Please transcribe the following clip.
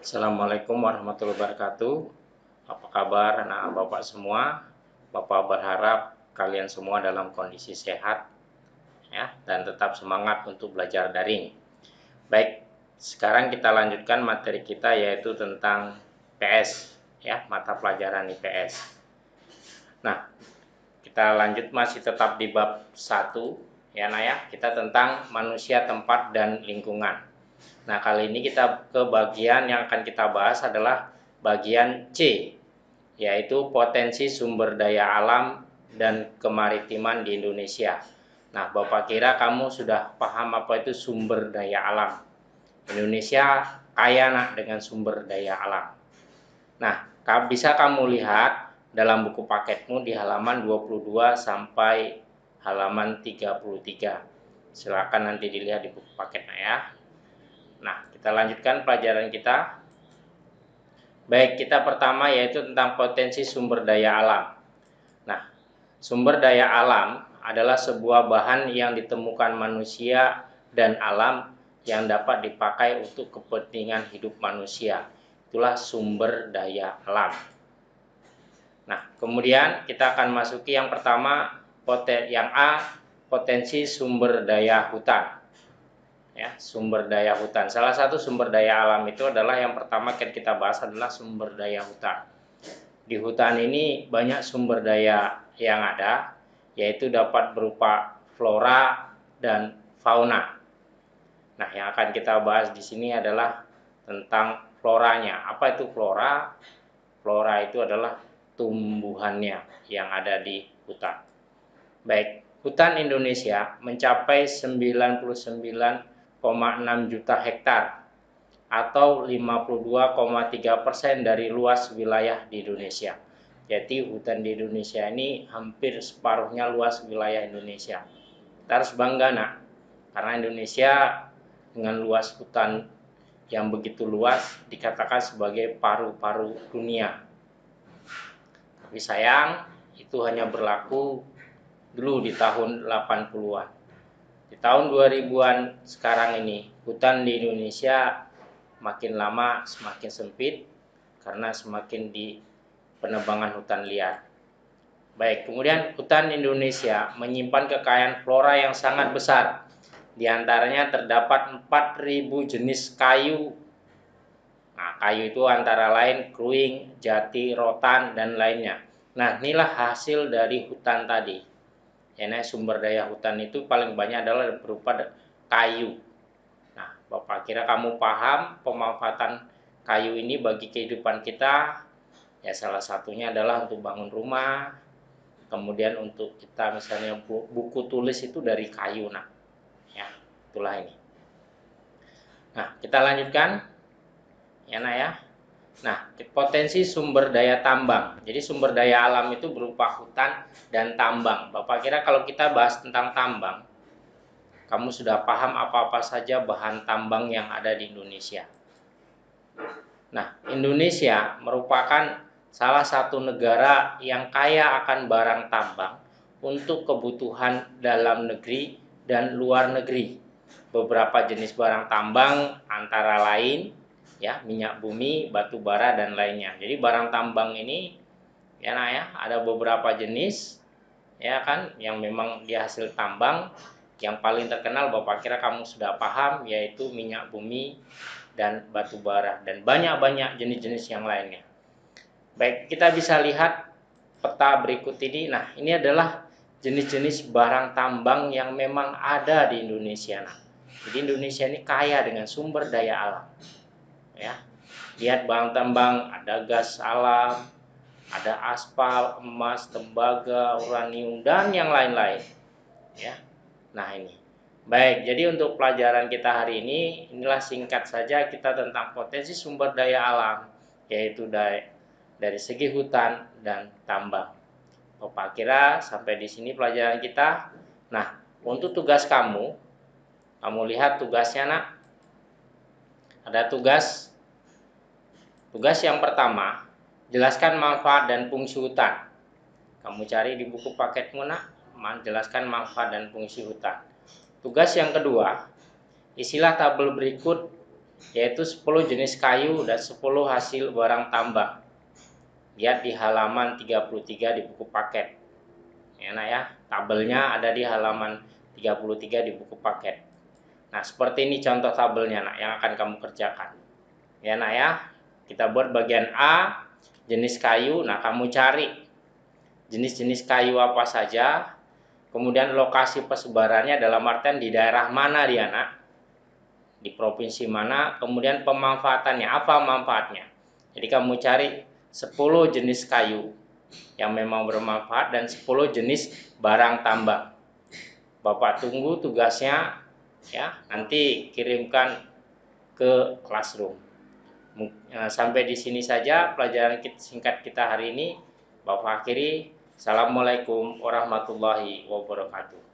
Assalamualaikum warahmatullahi wabarakatuh. Apa kabar anak bapak semua? Bapak berharap kalian semua dalam kondisi sehat ya dan tetap semangat untuk belajar daring. Baik, sekarang kita lanjutkan materi kita yaitu tentang PS ya, mata pelajaran IPS. Nah, kita lanjut masih tetap di bab 1 ya Nah ya, kita tentang manusia, tempat dan lingkungan. Nah, kali ini kita ke bagian yang akan kita bahas adalah bagian C, yaitu potensi sumber daya alam dan kemaritiman di Indonesia. Nah, Bapak kira kamu sudah paham apa itu sumber daya alam? Indonesia kaya dengan sumber daya alam. Nah, bisa kamu lihat dalam buku paketmu di halaman 22 sampai halaman 33. Silakan nanti dilihat di buku paketnya ya. Nah, kita lanjutkan pelajaran kita. Baik, kita pertama yaitu tentang potensi sumber daya alam. Nah, sumber daya alam adalah sebuah bahan yang ditemukan manusia dan alam yang dapat dipakai untuk kepentingan hidup manusia. Itulah sumber daya alam. Nah, kemudian kita akan masuki yang pertama, yang A, potensi sumber daya hutan. Ya, sumber daya hutan. Salah satu sumber daya alam itu adalah yang pertama kita bahas adalah sumber daya hutan. Di hutan ini banyak sumber daya yang ada, yaitu dapat berupa flora dan fauna. Nah, yang akan kita bahas di sini adalah tentang floranya. Apa itu flora? Flora itu adalah tumbuhannya yang ada di hutan. Baik, hutan Indonesia mencapai 99,6 juta hektar atau 52,3% dari luas wilayah di Indonesia. Jadi hutan di Indonesia ini hampir separuhnya luas wilayah Indonesia. Kita harus bangga karena Indonesia dengan luas hutan yang begitu luas dikatakan sebagai paru-paru dunia. Tapi sayang itu hanya berlaku dulu di tahun 80-an. Di tahun 2000-an sekarang ini hutan di Indonesia makin lama semakin sempit karena semakin di penebangan hutan liar. Baik, kemudian hutan Indonesia menyimpan kekayaan flora yang sangat besar. Di antaranya terdapat 4.000 jenis kayu. Nah, kayu itu antara lain kruing, jati, rotan, dan lainnya. Nah, inilah hasil dari hutan tadi. Karena sumber daya hutan itu paling banyak adalah berupa kayu. Nah, Bapak kira kamu paham pemanfaatan kayu ini bagi kehidupan kita? Ya, salah satunya adalah untuk bangun rumah, kemudian untuk kita misalnya buku tulis itu dari kayu. Nah, ya, itulah ini. Nah, kita lanjutkan. Ya, ya. Nah, potensi sumber daya tambang. Jadi sumber daya alam itu berupa hutan dan tambang. Bapak kira kalau kita bahas tentang tambang, kamu sudah paham apa-apa saja bahan tambang yang ada di Indonesia. Nah, Indonesia merupakan salah satu negara yang kaya akan barang tambang untuk kebutuhan dalam negeri dan luar negeri. Beberapa jenis barang tambang antara lain ya minyak bumi, batu bara dan lainnya. Jadi barang tambang ini ya ada beberapa jenis ya kan yang memang dia hasil tambang. Yang paling terkenal Bapak kira kamu sudah paham yaitu minyak bumi dan batu bara dan banyak jenis-jenis yang lainnya. Baik, kita bisa lihat peta berikut ini. Nah, ini adalah jenis-jenis barang tambang yang memang ada di Indonesia. Jadi Indonesia ini kaya dengan sumber daya alam. Ya. Lihat barang tambang, ada gas alam, ada aspal, emas, tembaga, uranium dan yang lain-lain. Ya. Nah, ini. Baik, jadi untuk pelajaran kita hari ini, inilah singkat saja kita tentang potensi sumber daya alam, yaitu dari segi hutan dan tambang. Bapak kira sampai di sini pelajaran kita. Nah, untuk tugas kamu lihat tugasnya Ada tugas yang pertama, jelaskan manfaat dan fungsi hutan. Kamu cari di buku paketmu jelaskan manfaat dan fungsi hutan. Tugas yang kedua, isilah tabel berikut yaitu 10 jenis kayu dan 10 hasil barang tambang. Lihat di halaman 33 di buku paket. Ya, Nak ya. Tabelnya ada di halaman 33 di buku paket. Nah, seperti ini contoh tabelnya, Nak, yang akan kamu kerjakan. Ya, Nak ya. Kita buat bagian A, jenis kayu. Nah, kamu cari jenis-jenis kayu apa saja. Kemudian lokasi persebarannya dalam artian di daerah mana dia, Nak? Di provinsi mana, kemudian pemanfaatannya, apa manfaatnya. Jadi kamu cari 10 jenis kayu yang memang bermanfaat dan 10 jenis barang tambang. Bapak tunggu tugasnya ya, nanti kirimkan ke classroom. Sampai di sini saja pelajaran singkat kita hari ini. Bapak akhiri. Assalamualaikum warahmatullahi wabarakatuh.